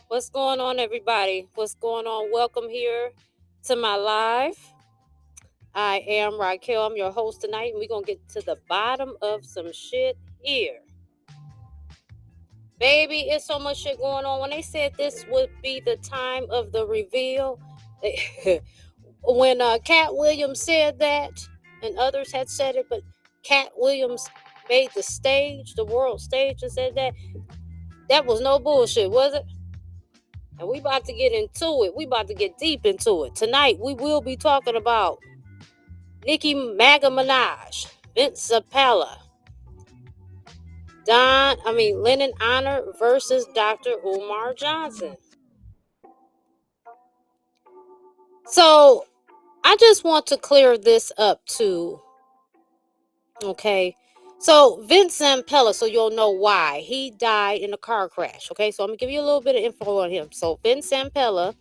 What's going on, everybody? What's going on? Welcome here to my live. I am Racquel. I'm your host tonight, and we're going to get to the bottom of some shit here. Baby, it's so much shit going on. When they said this would be the time of the reveal, when Cat Williams said that, and others had said it, but Cat Williams made the stage, the world stage, and said that was no bullshit, was it? And we about to get into it. We about to get deep into it. Tonight, we will be talking about Nicki Maga Minaj, Vince Zampella, Lennon Honor versus Dr. Umar Johnson. So, I just want to clear this up too. Okay. So, Vince Zampella, so you'll know why. He died in a car crash. Okay. So, I'm going to give you a little bit of info on him. So, Vince Zampella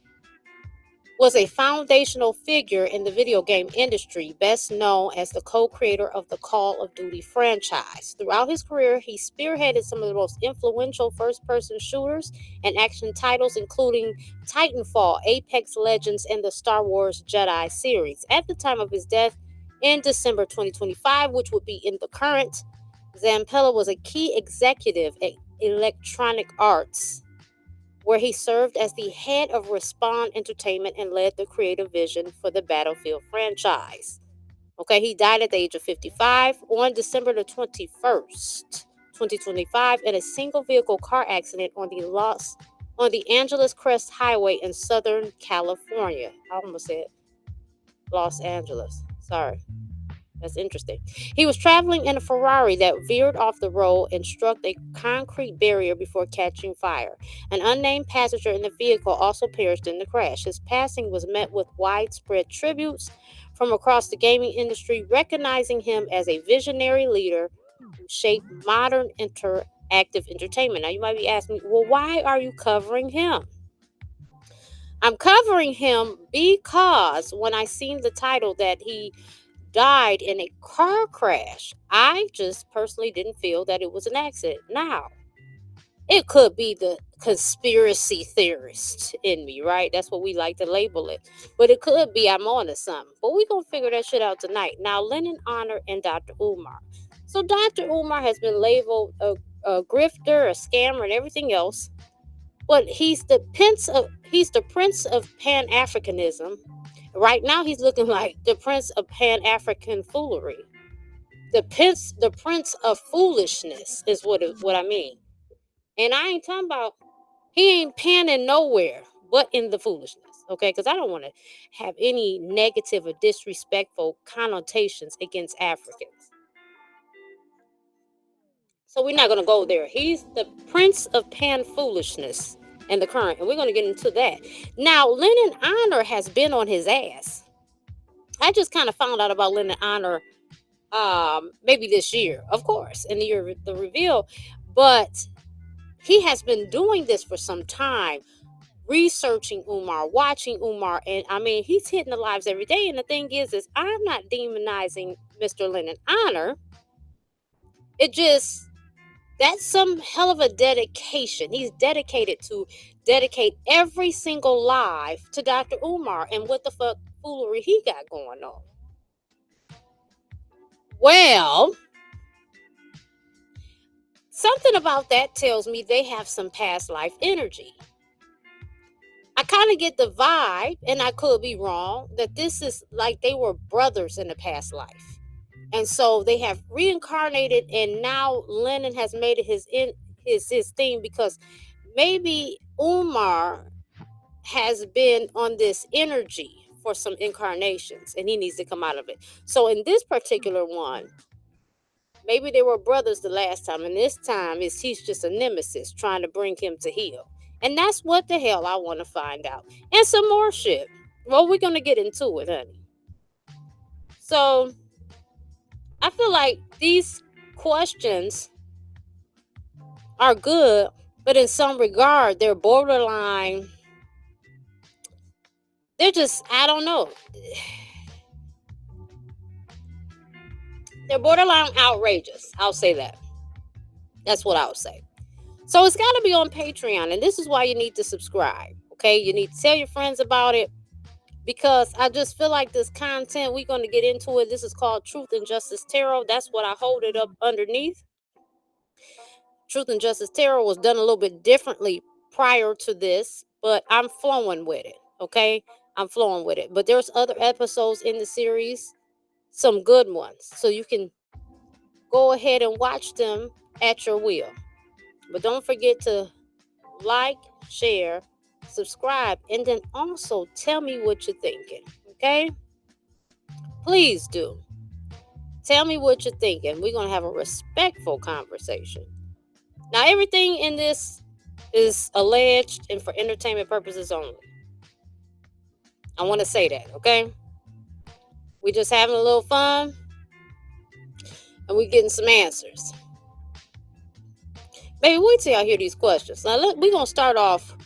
was a foundational figure in the video game industry, best known as the co-creator of the Call of Duty franchise. Throughout his career, he spearheaded some of the most influential first-person shooters and action titles, including Titanfall, Apex Legends, and the Star Wars Jedi series. At the time of his death in December 2025, which would be in the current, Zampella was a key executive at Electronic Arts, where he served as the head of Respawn Entertainment and led the creative vision for the Battlefield franchise. Okay, he died at the age of 55 on December the 21st, 2025, in a single vehicle car accident on the Angeles Crest Highway in Southern California. I almost said Los Angeles. Sorry. That's interesting. He was traveling in a Ferrari that veered off the road and struck a concrete barrier before catching fire. An unnamed passenger in the vehicle also perished in the crash. His passing was met with widespread tributes from across the gaming industry, recognizing him as a visionary leader who shaped modern interactive entertainment. Now, you might be asking me, well, why are you covering him? I'm covering him because when I seen the title that he died in a car crash, I just personally didn't feel that it was an accident. Now, it could be the conspiracy theorist in me, right? That's what we like to label it. But it could be I'm on to something. But we're going to figure that shit out tonight. Now, Lennon Honor and Dr. Umar. So Dr. Umar has been labeled a grifter, a scammer, and everything else. But he's the prince of Pan-Africanism. Right now, he's looking like the prince of Pan-African foolery. The prince of foolishness is what I mean. And I ain't talking about, he ain't panning nowhere but in the foolishness, okay? Because I don't want to have any negative or disrespectful connotations against Africans. So we're not going to go there. He's the prince of pan-foolishness in the current, and we're going to get into that. Now, Lennon Honor has been on his ass. I just kind of found out about Lennon Honor maybe this year, of course, in the year of the reveal, but he has been doing this for some time, researching Umar, watching Umar, and I mean, he's hitting the lives every day. And the thing is I'm not demonizing Mr. Lennon Honor. It just, That's some hell of a dedication. He's dedicated to dedicate every single life to Dr. Umar and what the fuck foolery he got going on. Well, something about that tells me they have some past life energy. I kind of get the vibe, and I could be wrong, that this is like they were brothers in the past life. And so they have reincarnated, and now Lennon has made it his thing, because maybe Umar has been on this energy for some incarnations and he needs to come out of it. So in this particular one, maybe they were brothers the last time, and this time he's just a nemesis trying to bring him to heel. And that's what the hell I want to find out. And some more shit. Well, we're going to get into it, honey. So I feel like these questions are good, but in some regard, they're borderline. They're just, I don't know. They're borderline outrageous. I'll say that. That's what I would say. So it's got to be on Patreon, and this is why you need to subscribe. Okay, you need to tell your friends about it, because I just feel like this content, we're going to get into it. This is called Truth and Justice Tarot. That's what I hold it up underneath. Truth and Justice Tarot was done a little bit differently prior to this, but I'm flowing with it. Okay, I'm flowing with it. But there's other episodes in the series, some good ones, so you can go ahead and watch them at your will. But don't forget to like, share, subscribe, and then also tell me what you're thinking. Okay? Please do. Tell me what you're thinking. We're going to have a respectful conversation. Now, everything in this is alleged and for entertainment purposes only. I want to say that, okay? We're just having a little fun, and we're getting some answers. Baby, wait till y'all hear these questions. Now, we're going to start off.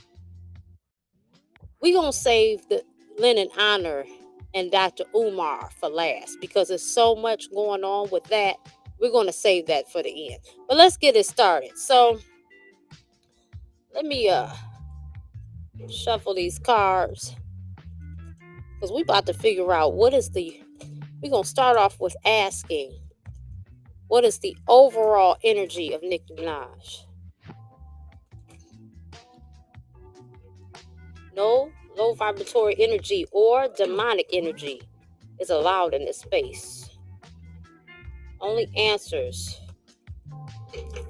We're going to save the Lennon honor and Dr. Umar for last, because there's so much going on with that. We're going to save that for the end. But let's get it started. So, let me shuffle these cards, because we're about to figure out we're going to start off with asking, what is the overall energy of Nicki Minaj? No low vibratory energy or demonic energy is allowed in this space. Only answers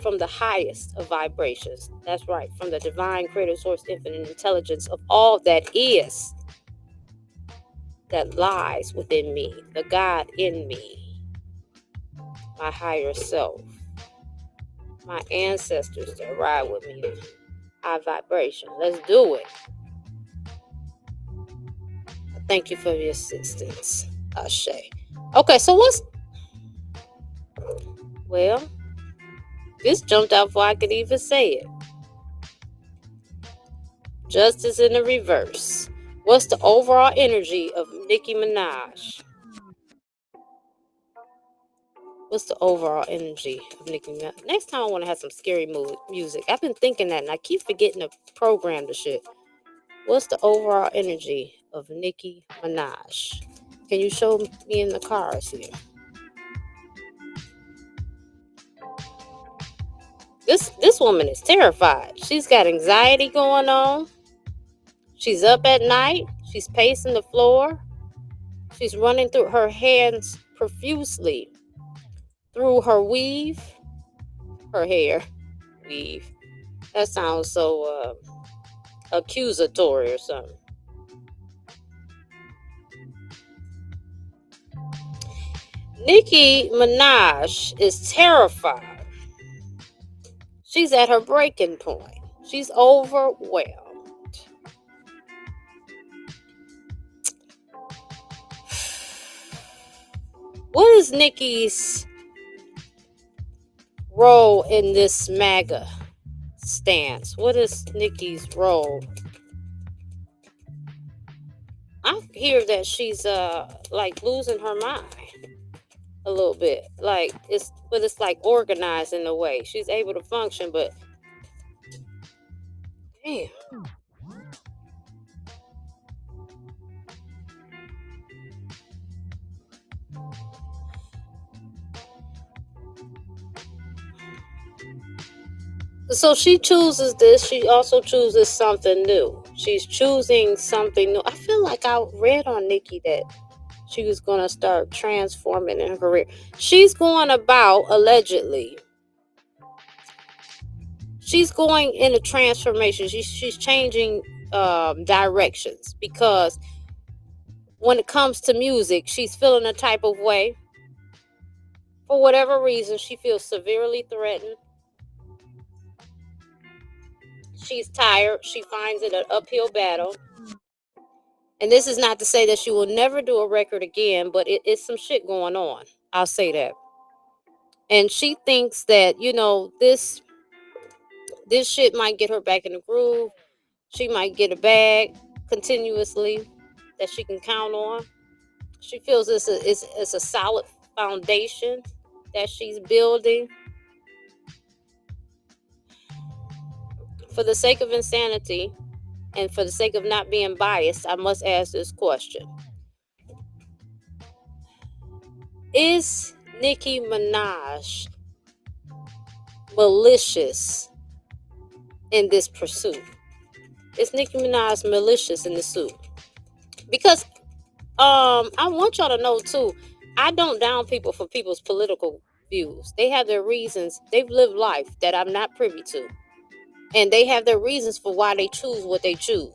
from the highest of vibrations. That's right, from the divine creator source, infinite intelligence of all that is, that lies within me, the God in me, my higher self, my ancestors that ride with me, high vibration. Let's do it. Thank you for your assistance, Ashe. Okay, so well, this jumped out before I could even say it. Justice in the reverse. What's the overall energy of Nicki Minaj? What's the overall energy of Nicki Minaj? Next time I want to have some scary music. I've been thinking that, and I keep forgetting to program the shit. What's the overall energy of Nicki Minaj? Can you show me in the cards here? This woman is terrified. She's got anxiety going on. She's up at night. She's pacing the floor. She's running through her hands profusely through her hair. Weave. That sounds so accusatory or something. Nicki Minaj is terrified. She's at her breaking point. She's overwhelmed. What is Nicki's role in this MAGA stance? What is Nicki's role? I hear that she's like losing her mind. a little bit. Like it's like organized in a way. She's able to function, but damn. So she chooses this. She also chooses something new. She's choosing something new. I feel like I read on Nicki that she was going to start transforming in her career. She's going about, allegedly, she's going in a transformation. She's changing directions because when it comes to music, she's feeling a type of way. For whatever reason, she feels severely threatened. She's tired. She finds it an uphill battle. And this is not to say that she will never do a record again, but it's some shit going on. I'll say that. And she thinks that, this shit might get her back in the groove. She might get a bag continuously that she can count on. She feels it's a solid foundation that she's building. For the sake of insanity and for the sake of not being biased, I must ask this question. Is Nicki Minaj malicious in this pursuit? Is Nicki Minaj malicious in the suit? Because I want y'all to know too, I don't down people for people's political views. They have their reasons. They've lived life that I'm not privy to. And they have their reasons for why they choose what they choose,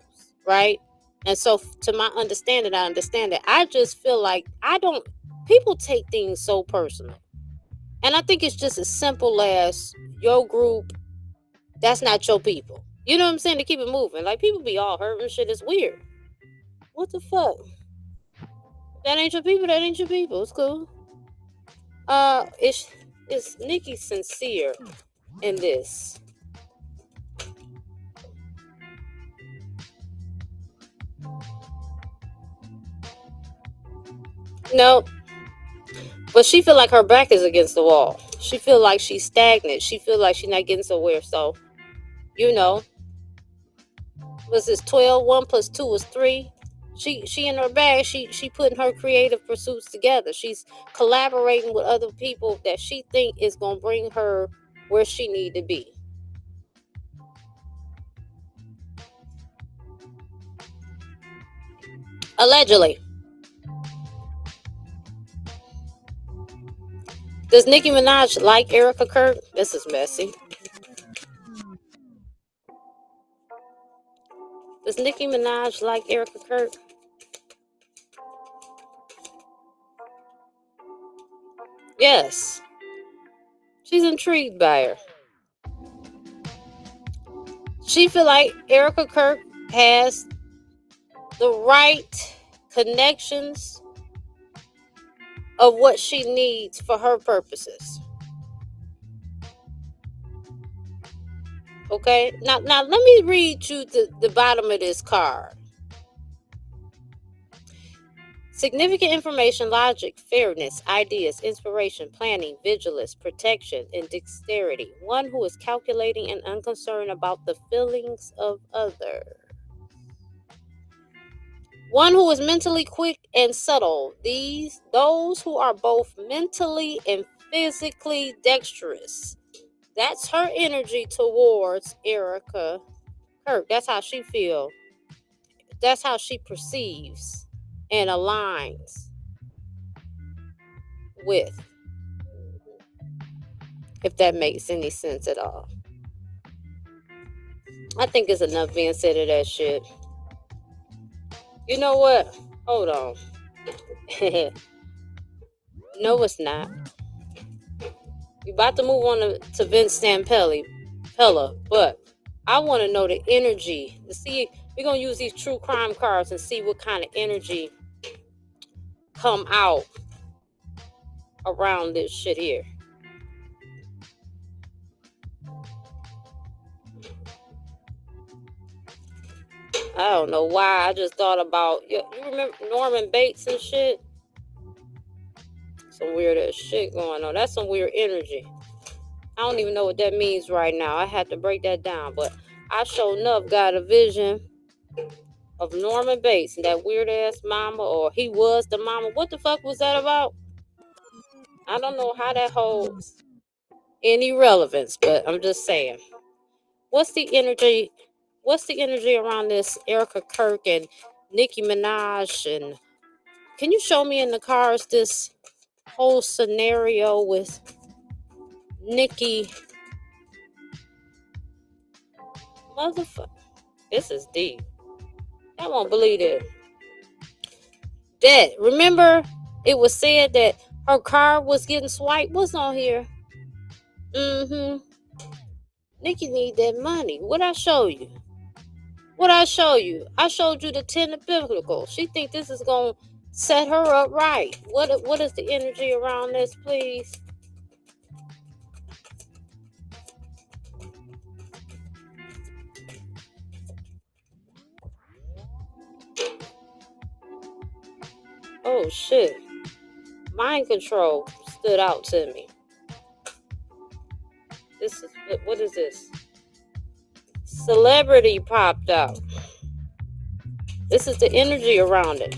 right? And so to my understanding, I understand it. I just feel like people take things so personal. And I think it's just as simple as your group, that's not your people. You know what I'm saying? To keep it moving. Like, people be all hurt and shit. It's weird. What the fuck? That ain't your people. That ain't your people. It's cool. Is Nicki sincere in this? No. But she feel like her back is against the wall. She feel like she's stagnant. She feel like she's not getting somewhere. So, was this 12? 1 plus 2 is 3. She in her bag. She putting her creative pursuits together. She's collaborating with other people that she think is gonna bring her where she need to be. Allegedly. Does Nicki Minaj like Erica Kirk? This is messy. Does Nicki Minaj like Erica Kirk? Yes. She's intrigued by her. She feel like Erica Kirk has the right connections of what she needs for her purposes. Okay? Now let me read you the bottom of this card. Significant information, logic, fairness, ideas, inspiration, planning, vigilance, protection, and dexterity. One who is calculating and unconcerned about the feelings of others. One who is mentally quick and subtle. Those who are both mentally and physically dexterous. That's her energy towards Erica Kirk. That's how she feels. That's how she perceives and aligns with. If that makes any sense at all. I think it's enough being said of that shit. You know what? Hold on. No, it's not. We're about to move on to Vince Zampella, but I want to know the energy. To see, we're going to use these true crime cards and see what kind of energy come out around this shit here. I don't know why. I just thought about, you remember Norman Bates and shit? Some weird ass shit going on. That's some weird energy. I don't even know what that means right now. I had to break that down. But I sure enough got a vision of Norman Bates and that weird ass mama, or he was the mama. What the fuck was that about? I don't know how that holds any relevance, but I'm just saying. What's the energy? What's the energy around this Erica Kirk and Nicki Minaj? And can you show me in the cards this whole scenario with Nicki? Motherfucker, this is deep. I won't believe it. That remember, it was said that her car was getting swiped. What's on here? Nicki need that money. What I show you? What I show you? I showed you the 10 of Biblical. She think this is gonna set her up right. What is the energy around this, please? Oh shit. Mind control stood out to me. This is what is this? Celebrity popped out. This is the energy around it.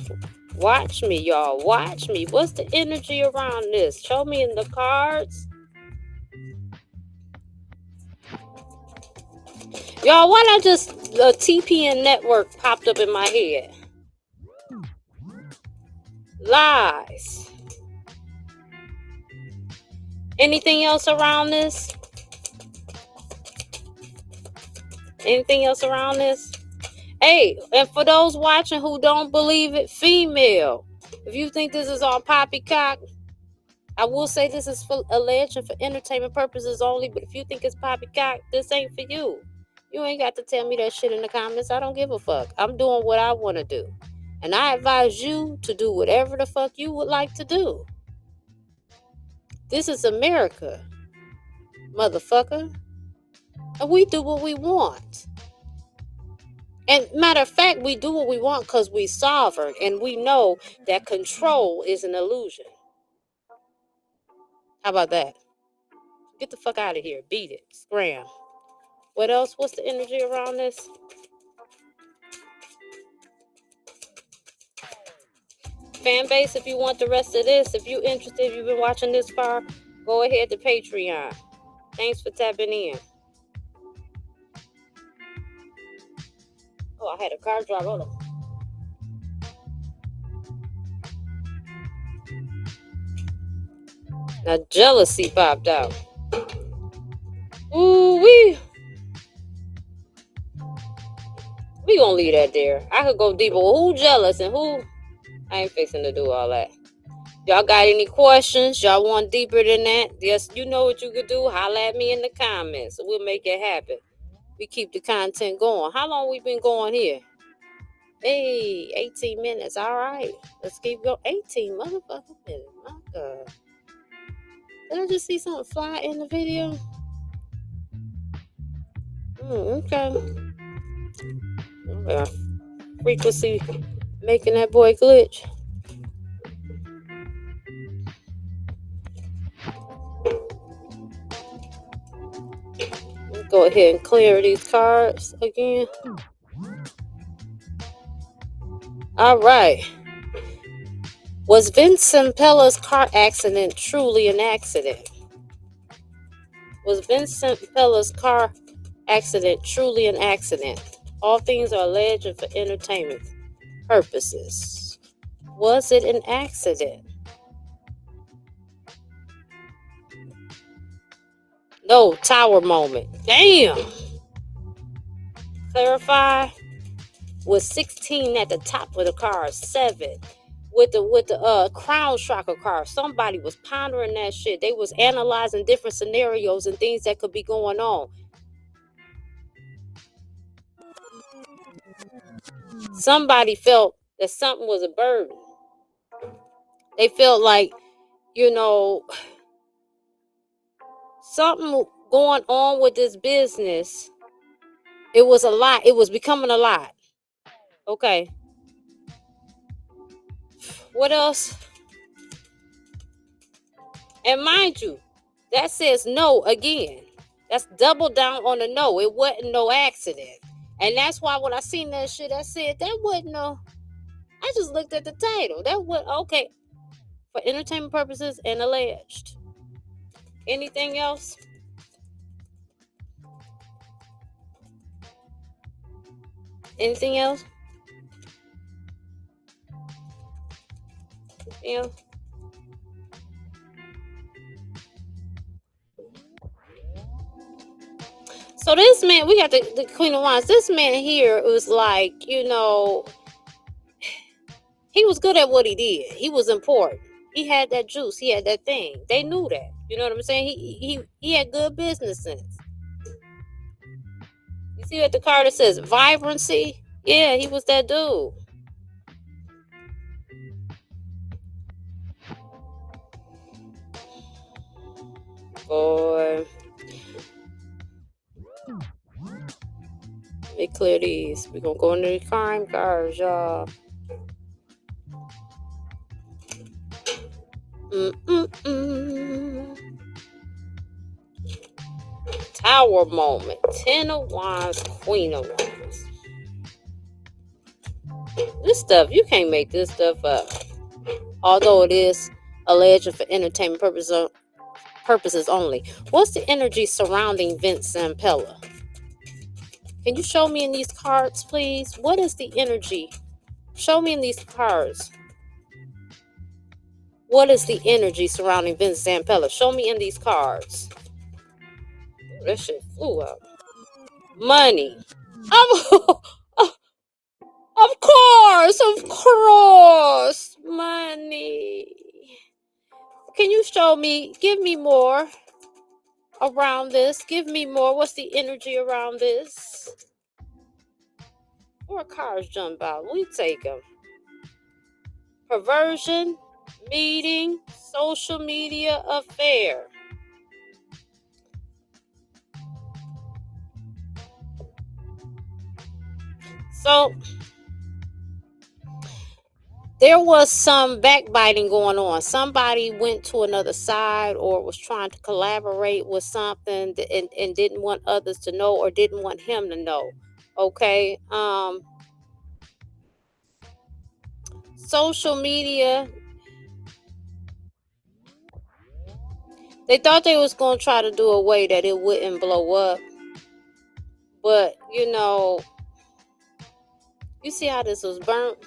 Watch me, y'all. Watch me. What's the energy around this? Show me in the cards. Y'all, why not just the TPN network popped up in my head? Lies. Anything else around this? Anything else around this? Hey, and for those watching who don't believe it, female, if you think this is all poppycock, I will say this is for alleged and for entertainment purposes only, but if you think it's poppycock, this ain't for you. You ain't got to tell me that shit in the comments. I don't give a fuck. I'm doing what I want to do. And I advise you to do whatever the fuck you would like to do. This is America, motherfucker. And we do what we want. And matter of fact, we do what we want because we sovereign. And we know that control is an illusion. How about that? Get the fuck out of here. Beat it. Scram. What else? What's the energy around this? Fan base, if you want the rest of this, if you're interested, if you've been watching this far, go ahead to Patreon. Thanks for tapping in. Oh, I had a car drop. Hold on. Now jealousy popped out. Ooh wee. We gonna leave that there. I could go deeper. Who jealous and who? I ain't fixing to do all that. Y'all got any questions? Y'all want deeper than that? Yes, you know what you could do. Holla at me in the comments. We'll make it happen. We keep the content going. How long we been going here? Hey, 18 minutes. All right. Let's keep going. 18 motherfucking minutes. My God. Did I just see something fly in the video? Okay. Frequency making that boy glitch. Let's go ahead and clear these cards again. All right. Was Vince Zampella's car accident truly an accident? Was Vince Zampella's car accident truly an accident? All things are alleged and for entertainment purposes. Was it an accident? No, tower moment. Damn. Clarify. Was 16 at the top of the car, 7 with the crown striker car. Somebody was pondering that shit. They was analyzing different scenarios and things that could be going on. Somebody felt that something was a burden. They felt like, something going on with this business. It was a lot. It was becoming a lot. Okay. What else? And mind you, that says no again. That's double down on the no. It wasn't no accident. And that's why when I seen that shit, I said, that wasn't no. I just looked at the title. That was okay. For entertainment purposes and alleged. Anything else? Anything else? Yeah. So this man, we got the Queen of Wands. This man here was like, he was good at what he did. He was important. He had that juice. He had that thing. They knew that. You know what I'm saying? He had good business sense. You see what the card that says vibrancy? Yeah, he was that dude. Boy. Let me clear these. We're going to go into the crime cards, y'all. Tower moment. 10 of Wands, Queen of Wands. This stuff, you can't make this stuff up. Although it is alleged for entertainment purposes only. What's the energy surrounding Vince Zampella? Can you show me in these cards, please? What is the energy? Show me in these cards. What is the energy surrounding Vince Zampella? Show me in these cards. Ooh, that shit flew out. Money. Of course. Money. Can you show me? Give me more around this. Give me more. What's the energy around this? 4 cards jump out. We take them. Perversion, meeting, social media affair. So there was some backbiting going on. Somebody went to another side or was trying to collaborate with something and didn't want others to know or didn't want him to know. Okay. Social media. They thought they was going to try to do a way that it wouldn't blow up. But, you see how this was burnt?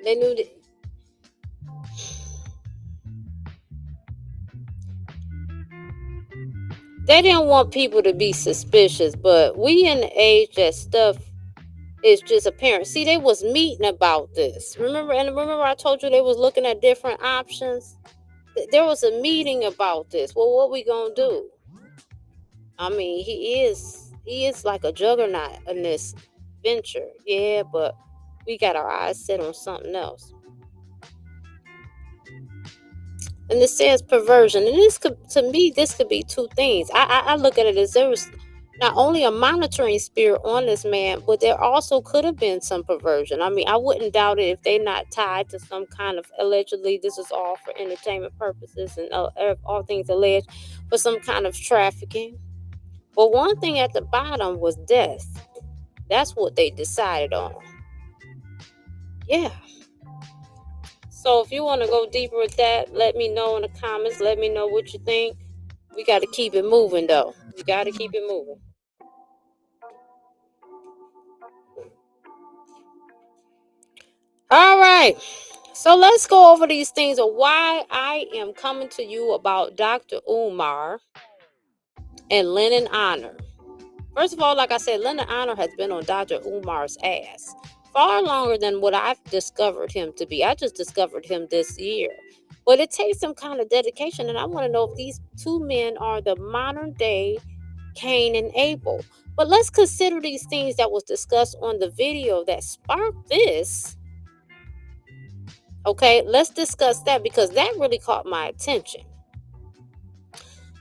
They knew that. They didn't want people to be suspicious, but we in the age that stuff is just apparent. See, they was meeting about this. Remember I told you they was looking at different options? There was a meeting about this. Well, what we gonna do? I mean, he is like a juggernaut in this venture. Yeah, but we got our eyes set on something else. And it says perversion. And this could, to me, this could be two things. I look at it as there was not only a monitoring spirit on this man, but there also could have been some perversion. I mean, I wouldn't doubt it if they're not tied to some kind of, allegedly, this is all for entertainment purposes and all things alleged, for some kind of trafficking. But one thing at the bottom was death. That's what they decided on. Yeah. So if you want to go deeper with that, let me know in the comments. Let me know what you think. We got to keep it moving, though. We got to keep it moving. All right. So let's go over these things of why I am coming to you about Dr. Umar and Lennon Honor. First of all, like I said, Lennon Honor has been on Dr. Umar's ass far longer than what I've discovered him to be. I just discovered him this year. But it takes some kind of dedication, and I want to know if these two men are the modern day Cain and Abel. But let's consider these things that was discussed on the video that sparked this. Okay, let's discuss that because that really caught my attention.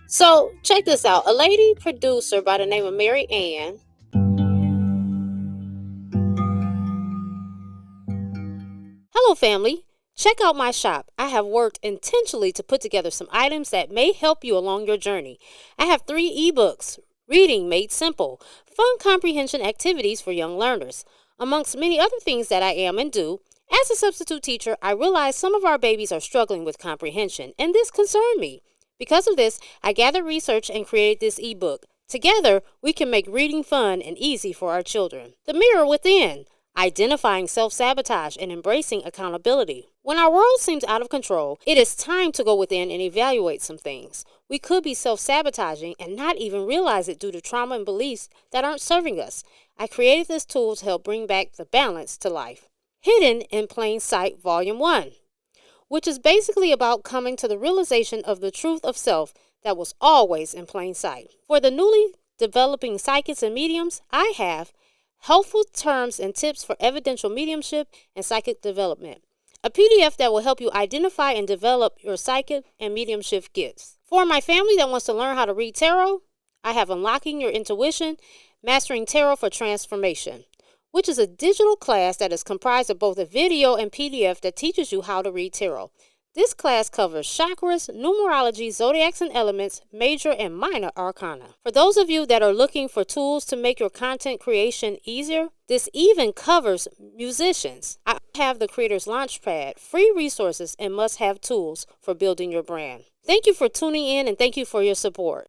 So check this out. A lady producer by the name of Mary Ann. Hello, family. Check out my shop. I have worked intentionally to put together some items that may help you along your journey. I have 3 ebooks, Reading Made Simple, fun comprehension activities for young learners, amongst many other things that I am and do. As a substitute teacher, I realize some of our babies are struggling with comprehension, and this concerned me. Because of this, I gathered research and created this ebook. Together, we can make reading fun and easy for our children. The Mirror Within, Identifying Self-Sabotage and Embracing Accountability. When our world seems out of control, it is time to go within and evaluate some things. We could be self-sabotaging and not even realize it due to trauma and beliefs that aren't serving us. I created this tool to help bring back the balance to life. Hidden in Plain Sight Volume 1, which is basically about coming to the realization of the truth of self that was always in plain sight. For the newly developing psychics and mediums, I have Helpful Terms and Tips for Evidential Mediumship and Psychic Development, a PDF that will help you identify and develop your psychic and mediumship gifts. For my family that wants to learn how to read tarot, I have Unlocking Your Intuition, Mastering Tarot for Transformation, which is a digital class that is comprised of both a video and PDF that teaches you how to read tarot. This class covers chakras, numerology, zodiacs and elements, major and minor arcana. For those of you that are looking for tools to make your content creation easier, this even covers musicians. I have the Creator's Launchpad, free resources and must-have tools for building your brand. Thank you for tuning in and thank you for your support.